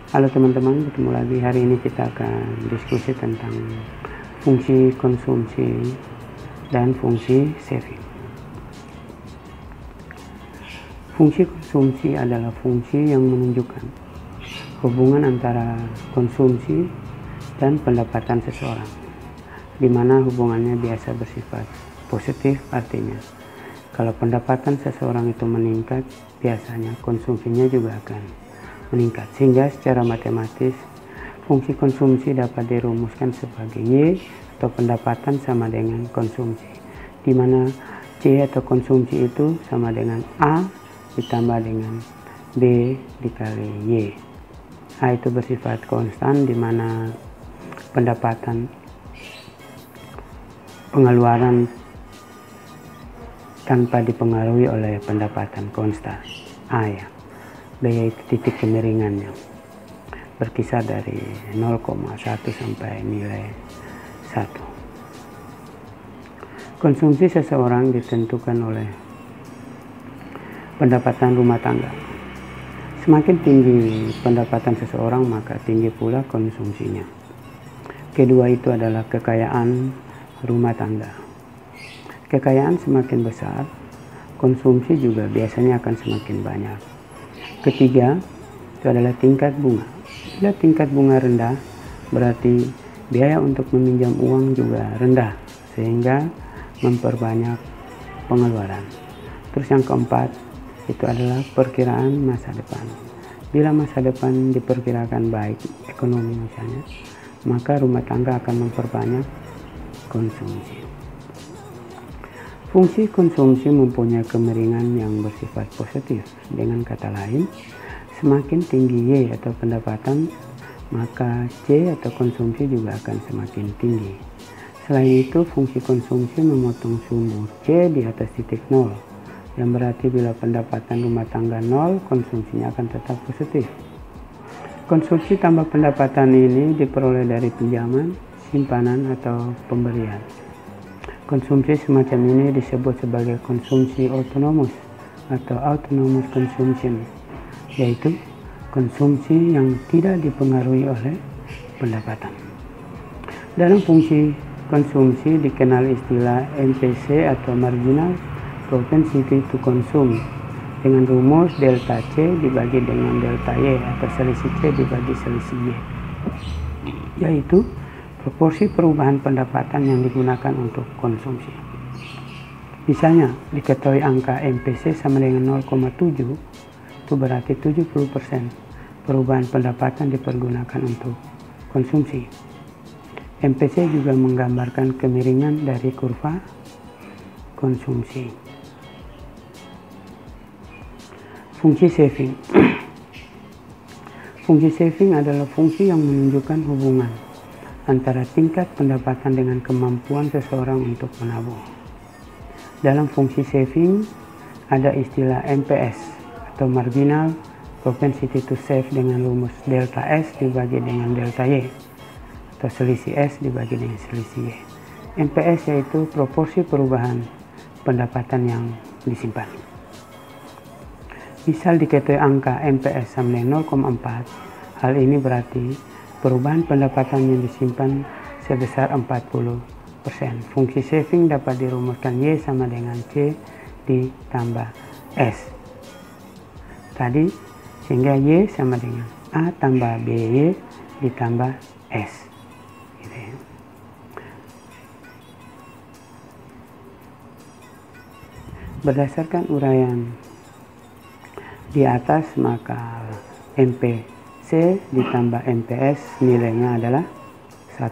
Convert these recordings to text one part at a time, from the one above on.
Halo teman-teman, ketemu lagi. Hari ini kita akan diskusi tentang fungsi konsumsi dan fungsi saving. Fungsi konsumsi adalah fungsi yang menunjukkan hubungan antara konsumsi dan pendapatan seseorang, di mana hubungannya biasa bersifat positif. Artinya, kalau pendapatan seseorang itu meningkat, biasanya konsumsinya juga akan meningkat, sehingga secara matematis fungsi konsumsi dapat dirumuskan sebagai Y atau pendapatan sama dengan konsumsi, di mana C atau konsumsi itu sama dengan A ditambah dengan B dikali Y. A itu bersifat konstan, di mana pendapatan pengeluaran tanpa dipengaruhi oleh pendapatan konstan A ya. B yaitu titik kemiringannya, berkisar dari 0,1 sampai nilai 1. Konsumsi seseorang ditentukan oleh pendapatan rumah tangga. Semakin tinggi pendapatan seseorang, maka tinggi pula konsumsinya. Kedua itu adalah kekayaan rumah tangga. Kekayaan semakin besar, konsumsi juga biasanya akan semakin banyak. Ketiga, itu adalah tingkat bunga. Bila tingkat bunga rendah, berarti biaya untuk meminjam uang juga rendah, sehingga memperbanyak pengeluaran. Terus yang keempat, itu adalah perkiraan masa depan. Bila masa depan diperkirakan baik ekonomi misalnya, maka rumah tangga akan memperbanyak konsumsi. Fungsi konsumsi mempunyai kemiringan yang bersifat positif. Dengan kata lain, semakin tinggi Y atau pendapatan, maka C atau konsumsi juga akan semakin tinggi. Selain itu, fungsi konsumsi memotong sumbu C di atas titik 0, yang berarti bila pendapatan rumah tangga 0, konsumsinya akan tetap positif. Konsumsi tambah pendapatan ini diperoleh dari pinjaman, simpanan, atau pemberian. Konsumsi semacam ini disebut sebagai konsumsi autonomous atau autonomous consumption, yaitu konsumsi yang tidak dipengaruhi oleh pendapatan. Dalam fungsi konsumsi dikenal istilah MPC atau marginal propensity to consume, dengan rumus delta C dibagi dengan delta Y atau selisih C dibagi selisih Y, yaitu proporsi perubahan pendapatan yang digunakan untuk konsumsi. Misalnya, diketahui angka MPC sama dengan 0,7, itu berarti 70% perubahan pendapatan dipergunakan untuk konsumsi. MPC juga menggambarkan kemiringan dari kurva konsumsi. Fungsi saving. Fungsi saving adalah fungsi yang menunjukkan hubungan antara tingkat pendapatan dengan kemampuan seseorang untuk menabung. Dalam fungsi saving ada istilah MPS atau marginal propensity to save, dengan rumus delta S dibagi dengan delta Y atau selisih S dibagi dengan selisih Y. MPS yaitu proporsi perubahan pendapatan yang disimpan. Misal diketahui angka MPS sama dengan 0,4, hal ini berarti perubahan pendapatan yang disimpan sebesar 40%. Fungsi saving dapat dirumuskan Y sama dengan C ditambah S tadi, sehingga Y sama dengan A tambah BY ditambah S gitu ya. Berdasarkan uraian di atas, maka MP C ditambah MPS nilainya adalah 1.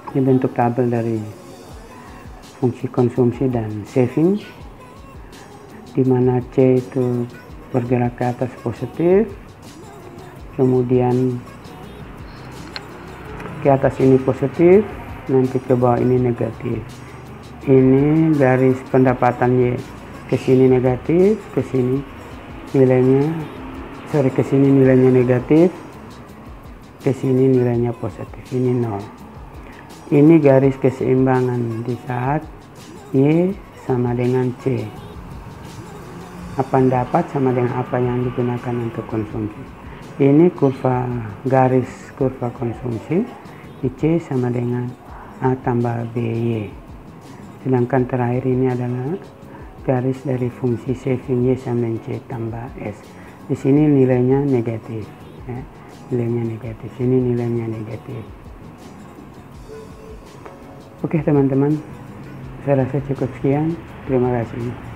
Ini bentuk tabel dari fungsi konsumsi dan saving, di mana C itu bergerak ke atas positif, kemudian ke atas ini positif, nanti ke bawah ini negatif. Ini garis pendapatan Y ke sini negatif, ke sini nilainya negatif, ke sini nilainya positif. Ini 0. Ini garis keseimbangan di saat Y sama dengan C. apa yang dapat sama dengan apa yang digunakan untuk konsumsi. Ini kurva garis kurva konsumsi, C sama dengan A tambah BY. Sedangkan terakhir ini adalah garis dari fungsi saving Y sama dengan C tambah S. Di sini nilainya negatif, ya. Nilainya negatif, ini nilainya negatif. Oke teman-teman, saya rasa cukup sekian. Terima kasih.